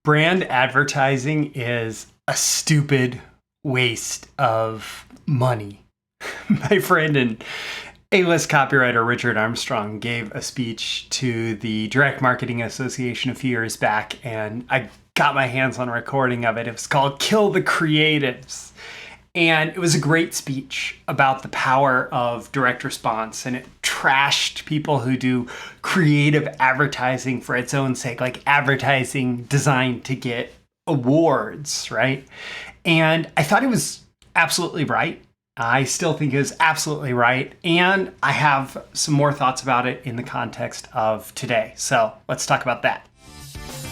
Brand advertising is a stupid waste of money. My friend and A-list copywriter Richard Armstrong gave a speech to the Direct Marketing Association a few years back, and I got my hands on a recording of it. It was called Kill the Creatives. And it was a great speech about the power of direct response, and it trashed people who do creative advertising for its own sake, like advertising designed to get awards, right? And I thought he was absolutely right. I still think it was absolutely right. And I have some more thoughts about it in the context of today. So let's talk about that.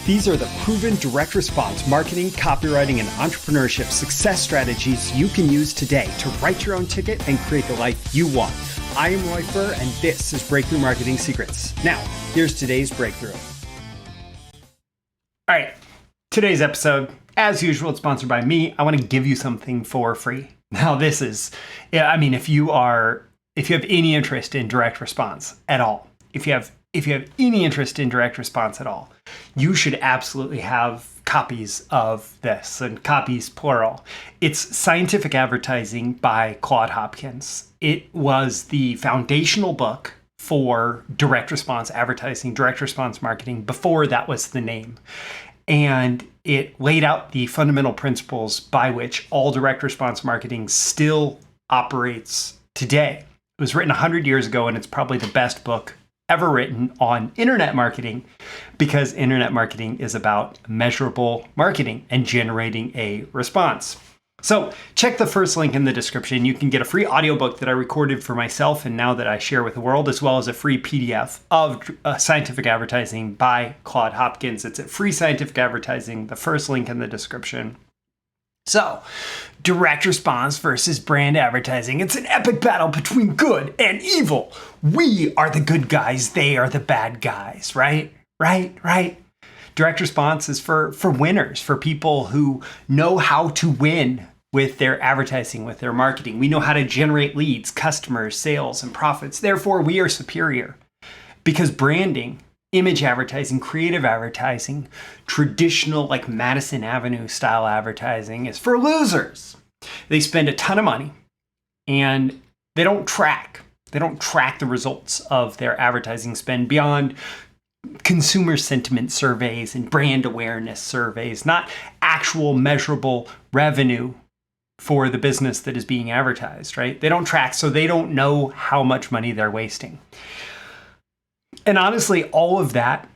These are the proven direct response marketing, copywriting, and entrepreneurship success strategies you can use today to write your own ticket and create the life you want. I am Roy Furr, and this is Breakthrough Marketing Secrets. Now, here's today's breakthrough. All right, today's episode, as usual, it's sponsored by me. I want to give you something for free. Now, this is, if you have any interest in direct response at all, if you have any interest in direct response at all, you should absolutely have copies of this, and copies plural. It's Scientific Advertising by Claude Hopkins. It was the foundational book for direct response advertising, direct response marketing, before that was the name. And it laid out the fundamental principles by which all direct response marketing still operates today. It was written 100 years ago, and it's probably the best book ever written on internet marketing, because internet marketing is about measurable marketing and generating a response. So check the first link in the description. You can get a free audiobook that I recorded for myself and now that I share with the world, as well as a free PDF of Scientific Advertising by Claude Hopkins. It's at Free Scientific Advertising, the first link in the description. So, direct response versus brand advertising. It's an epic battle between good and evil. We are the good guys, they are the bad guys, right? Right. Direct response is for winners, for people who know how to win with their advertising, with their marketing. We know how to generate leads, customers, sales, and profits. Therefore, we are superior, because branding, image advertising, creative advertising, traditional like Madison Avenue style advertising is for losers. They spend a ton of money and they don't track the results of their advertising spend beyond consumer sentiment surveys and brand awareness surveys, not actual measurable revenue for the business that is being advertised, right? They don't track, so they don't know how much money they're wasting. And honestly, all of that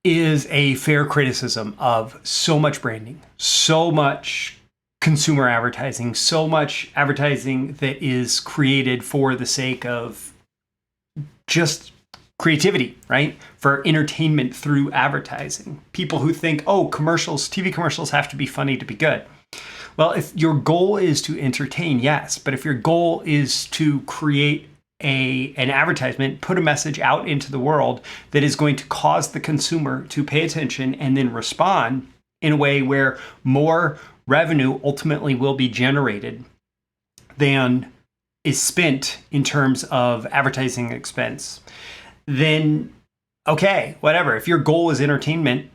is a fair criticism of so much branding, so much consumer advertising, so much advertising that is created for the sake of just creativity, right? For entertainment through advertising. People who think, oh, TV commercials have to be funny to be good. Well, if your goal is to entertain, yes. But if your goal is to create an advertisement, put a message out into the world that is going to cause the consumer to pay attention and then respond in a way where more revenue ultimately will be generated than is spent in terms of advertising expense, then okay, whatever. If your goal is entertainment,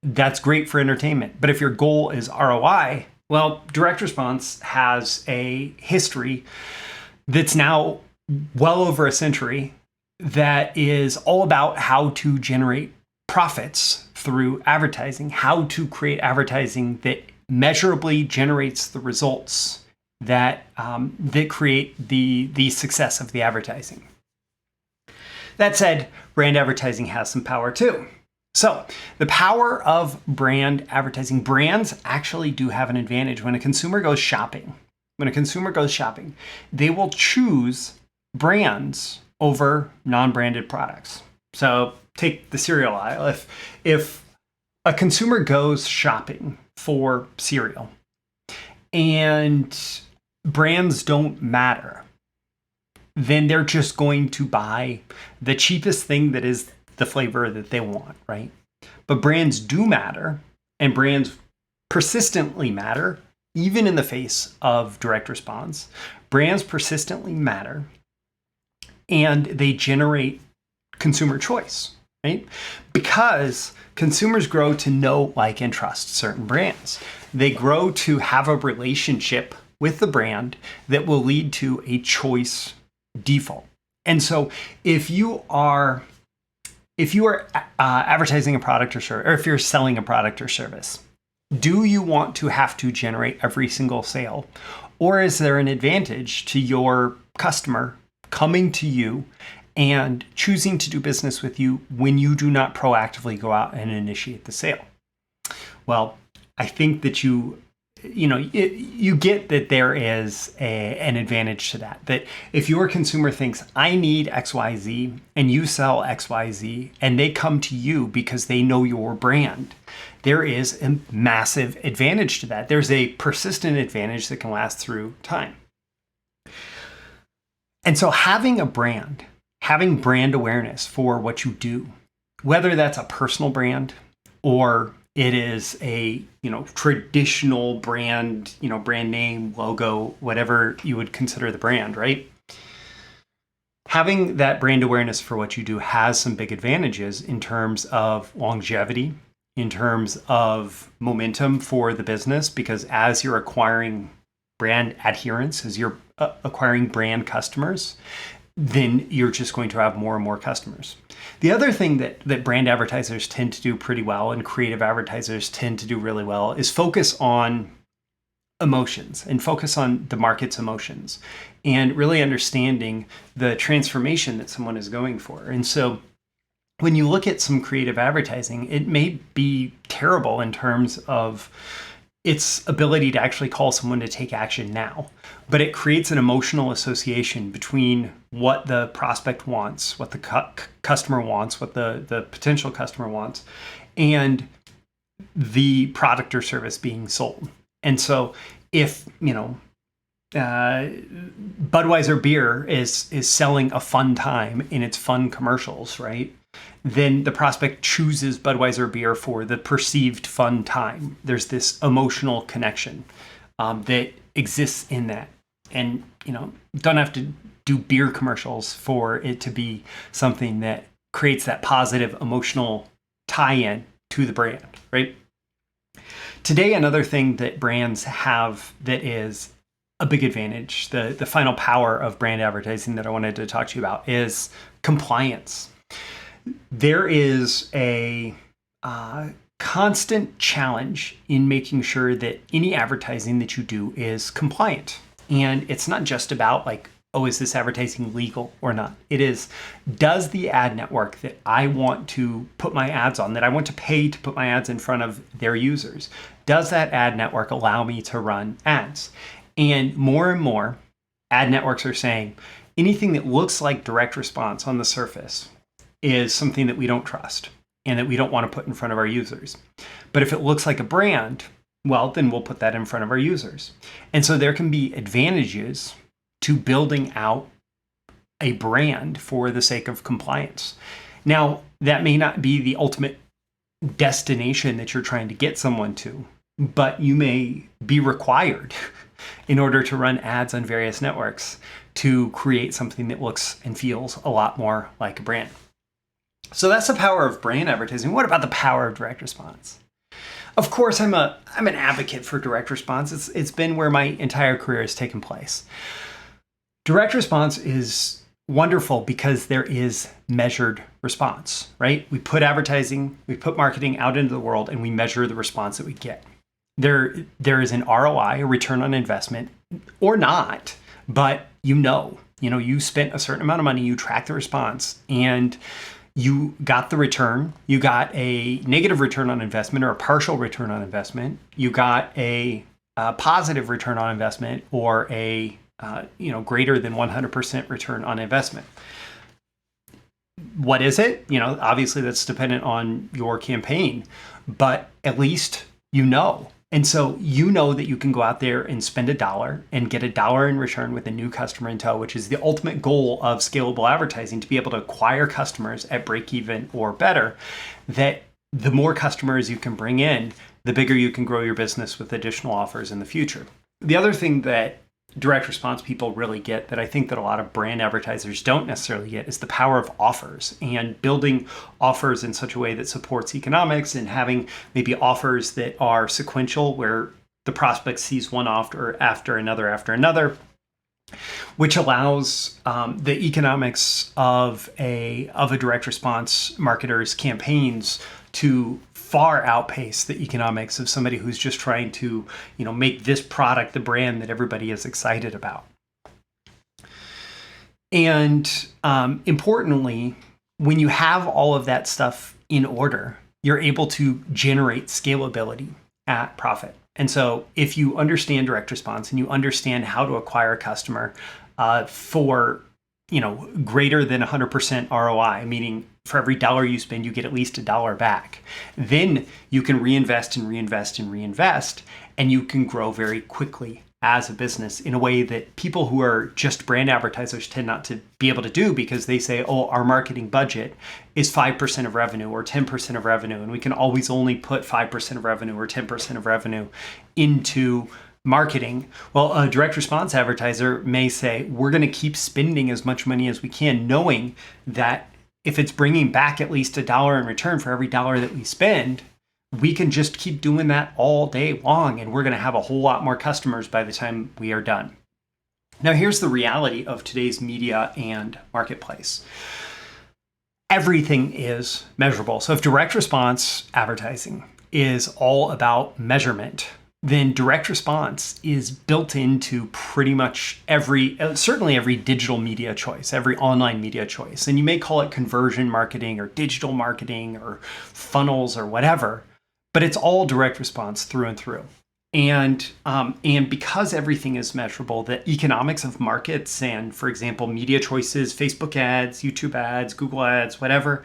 that's great for entertainment. But if your goal is ROI, well, direct response has a history that's now well over a century that is all about how to generate profits through advertising, how to create advertising that measurably generates the results that create the success of the advertising. That said, brand advertising has some power too. So the power of brand advertising, brands actually do have an advantage. When a consumer goes shopping, they will choose brands over non-branded products. So take the cereal aisle. If a consumer goes shopping for cereal and brands don't matter, then they're just going to buy the cheapest thing that is the flavor that they want, right? But brands do matter, and brands persistently matter, even in the face of direct response. Brands persistently matter, and they generate consumer choice. right? Because consumers grow to know, like, and trust certain brands. They grow to have a relationship with the brand that will lead to a choice default. And so if you are advertising a product or service, or if you're selling a product or service, do you want to have to generate every single sale? Or is there an advantage to your customer coming to you and choosing to do business with you when you do not proactively go out and initiate the sale? Well, I think that you get that there is an advantage to that. That if your consumer thinks, I need XYZ, and you sell XYZ, and they come to you because they know your brand, there is a massive advantage to that. There's a persistent advantage that can last through time. And so having brand awareness for what you do, whether that's a personal brand or it is a, traditional brand, brand name, logo, whatever you would consider the brand, right? Having that brand awareness for what you do has some big advantages in terms of longevity, in terms of momentum for the business, because as you're acquiring brand adherence, as you're acquiring brand customers, then you're just going to have more and more customers. The other thing that brand advertisers tend to do pretty well and creative advertisers tend to do really well is focus on emotions and focus on the market's emotions and really understanding the transformation that someone is going for. And so when you look at some creative advertising, it may be terrible in terms of its ability to actually call someone to take action now, but it creates an emotional association between what the prospect wants, what the customer wants, what the potential customer wants, and the product or service being sold. And so if, Budweiser beer is selling a fun time in its fun commercials, right? Then the prospect chooses Budweiser beer for the perceived fun time. There's this emotional connection that exists in that. And, don't have to do beer commercials for it to be something that creates that positive emotional tie-in to the brand, right? Today, another thing that brands have that is a big advantage, the final power of brand advertising that I wanted to talk to you about is compliance. There is a constant challenge in making sure that any advertising that you do is compliant. And it's not just about is this advertising legal or not? It is, does the ad network that I want to put my ads on, that I want to pay to put my ads in front of their users, does that ad network allow me to run ads? And more ad networks are saying anything that looks like direct response on the surface is something that we don't trust and that we don't want to put in front of our users. But if it looks like a brand, well, then we'll put that in front of our users. And so there can be advantages to building out a brand for the sake of compliance. Now, that may not be the ultimate destination that you're trying to get someone to, but you may be required in order to run ads on various networks to create something that looks and feels a lot more like a brand. So that's the power of brand advertising. What about the power of direct response? Of course, I'm an advocate for direct response. It's been where my entire career has taken place. Direct response is wonderful because there is measured response, right? We put advertising, we put marketing out into the world, and we measure the response that we get. There is an ROI, a return on investment, or not, but you spent a certain amount of money, you track the response, and you got the return. You got a negative return on investment or a partial return on investment. You got a positive return on investment or a greater than 100% return on investment. What is it? Obviously that's dependent on your campaign, but at least you know. And so that you can go out there and spend $1 and get $1 in return with a new customer in tow, which is the ultimate goal of scalable advertising, to be able to acquire customers at break even or better. That the more customers you can bring in, the bigger you can grow your business with additional offers in the future. The other thing that direct response people really get that I think that a lot of brand advertisers don't necessarily get is the power of offers and building offers in such a way that supports economics and having maybe offers that are sequential where the prospect sees one offer after another, which allows the economics of a direct response marketer's campaigns to far outpace the economics of somebody who's just trying to, make this product the brand that everybody is excited about. And importantly, when you have all of that stuff in order, you're able to generate scalability at profit. And so if you understand direct response and you understand how to acquire a customer for greater than 100% ROI, meaning for every dollar you spend, you get at least $1 back, then you can reinvest and reinvest and reinvest, and you can grow very quickly as a business in a way that people who are just brand advertisers tend not to be able to do, because they say, oh, our marketing budget is 5% of revenue or 10% of revenue, and we can always only put 5% of revenue or 10% of revenue into marketing. Well, a direct response advertiser may say, we're going to keep spending as much money as we can, knowing that if it's bringing back at least $1 in return for every dollar that we spend, we can just keep doing that all day long, and we're going to have a whole lot more customers by the time we are done. Now, here's the reality of today's media and marketplace. Everything is measurable. So if direct response advertising is all about measurement, then direct response is built into pretty much certainly every digital media choice, every online media choice. And you may call it conversion marketing or digital marketing or funnels or whatever, but it's all direct response through and through. And because everything is measurable, the economics of markets and, for example, media choices, Facebook ads, YouTube ads, Google ads, whatever,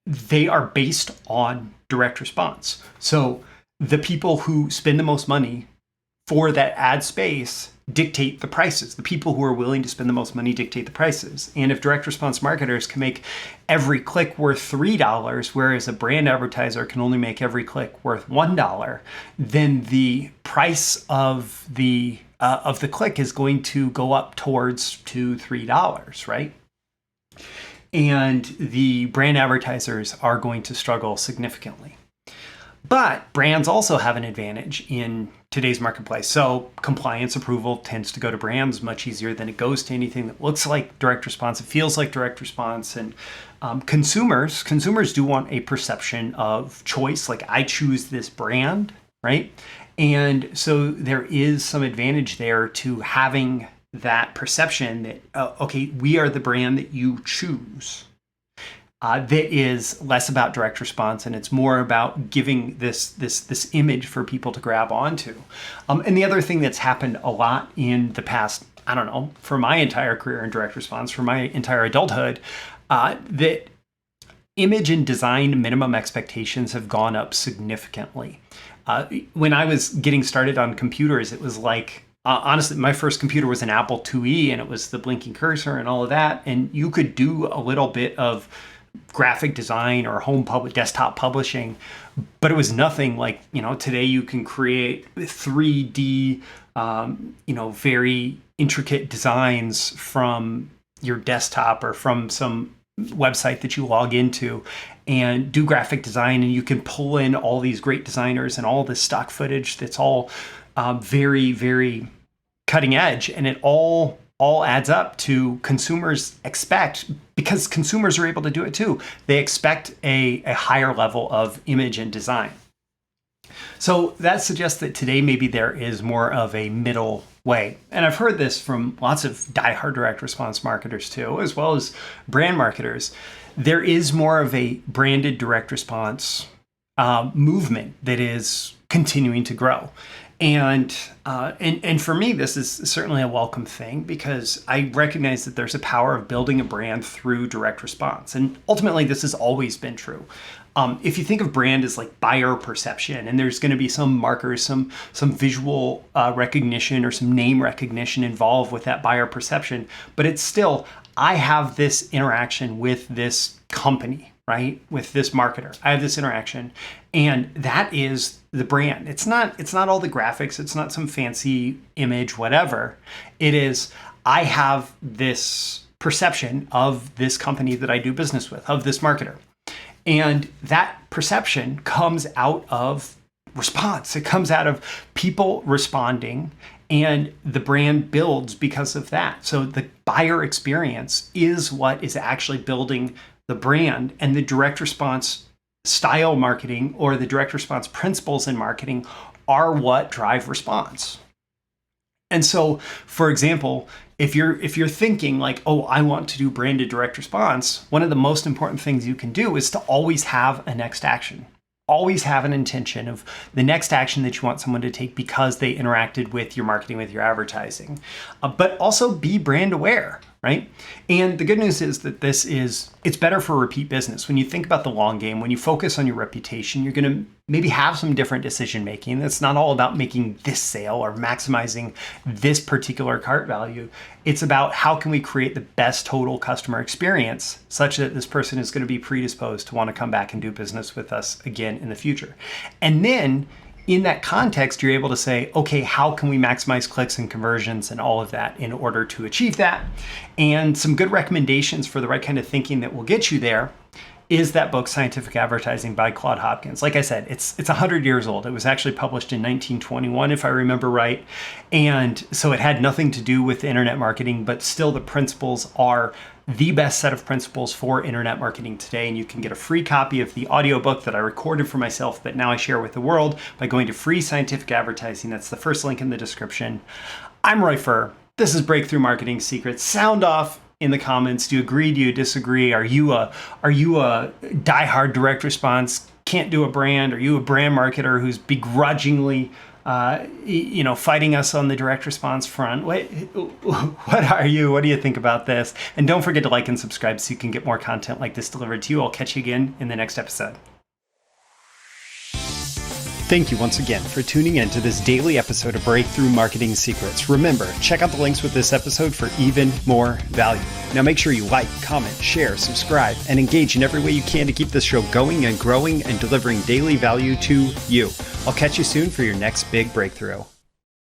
they are based on direct response. So the people who spend the most money for that ad space dictate the prices. The people who are willing to spend the most money dictate the prices. And if direct response marketers can make every click worth $3, whereas a brand advertiser can only make every click worth $1, then the price of the click is going to go up towards $2-3, right? And the brand advertisers are going to struggle significantly. But brands also have an advantage in today's marketplace. So compliance approval tends to go to brands much easier than it goes to anything that looks like direct response. It feels like direct response. And consumers do want a perception of choice, like I choose this brand, right? And so there is some advantage there to having that perception that, okay, we are the brand that you choose. That is less about direct response, and it's more about giving this image for people to grab onto. And the other thing that's happened a lot in the past, I don't know, for my entire career in direct response, for my entire adulthood, that image and design minimum expectations have gone up significantly. When I was getting started on computers, it was like, honestly, my first computer was an Apple IIe, and it was the blinking cursor and all of that, and you could do a little bit of graphic design or desktop publishing, but it was nothing like, today you can create 3D, very intricate designs from your desktop or from some website that you log into and do graphic design, and you can pull in all these great designers and all this stock footage that's all very, very cutting edge, and it all adds up to consumers expect, because consumers are able to do it too, they expect a higher level of image and design. So that suggests that today maybe there is more of a middle way. And I've heard this from lots of diehard direct response marketers too, as well as brand marketers. There is more of a branded direct response movement that is continuing to grow. And for me, this is certainly a welcome thing, because I recognize that there's a power of building a brand through direct response. And ultimately, this has always been true. If you think of brand as like buyer perception, and there's going to be some markers, some visual recognition or some name recognition involved with that buyer perception, but it's still, I have this interaction with this company, right? With this marketer, I have this interaction, and that is the brand. It's not all the graphics. It's not some fancy image, whatever. It is, I have this perception of this company that I do business with, of this marketer. And that perception comes out of response. It comes out of people responding, and the brand builds because of that. So the buyer experience is what is actually building the brand, and the direct response style marketing or the direct response principles in marketing are what drive response. And so, for example, if you're thinking like, oh, I want to do branded direct response, one of the most important things you can do is to always have a next action. Always have an intention of the next action that you want someone to take because they interacted with your marketing, with your advertising. But also be brand aware, right? And the good news is that it's better for repeat business. When you think about the long game, when you focus on your reputation, you're going to maybe have some different decision making. It's not all about making this sale or maximizing this particular cart value. It's about how can we create the best total customer experience such that this person is going to be predisposed to want to come back and do business with us again in the future. And then in that context, you're able to say, okay, how can we maximize clicks and conversions and all of that in order to achieve that? And some good recommendations for the right kind of thinking that will get you there is that book, Scientific Advertising by Claude Hopkins. Like I said, it's 100 years old. It was actually published in 1921, if I remember right. And so it had nothing to do with internet marketing, but still the principles are the best set of principles for internet marketing today. And you can get a free copy of the audiobook that I recorded for myself, but now I share with the world by going to Free Scientific Advertising. That's the first link in the description. I'm Roy Furr. This is Breakthrough Marketing Secrets. Sound off in the comments. Do you agree? Do you disagree? Are you a diehard direct response, can't do a brand? Are you a brand marketer who's begrudgingly fighting us on the direct response front? What are you? What do you think about this? And don't forget to like and subscribe so you can get more content like this delivered to you. I'll catch you again in the next episode. Thank you once again for tuning in to this daily episode of Breakthrough Marketing Secrets. Remember, check out the links with this episode for even more value. Now make sure you like, comment, share, subscribe, and engage in every way you can to keep this show going and growing and delivering daily value to you. I'll catch you soon for your next big breakthrough.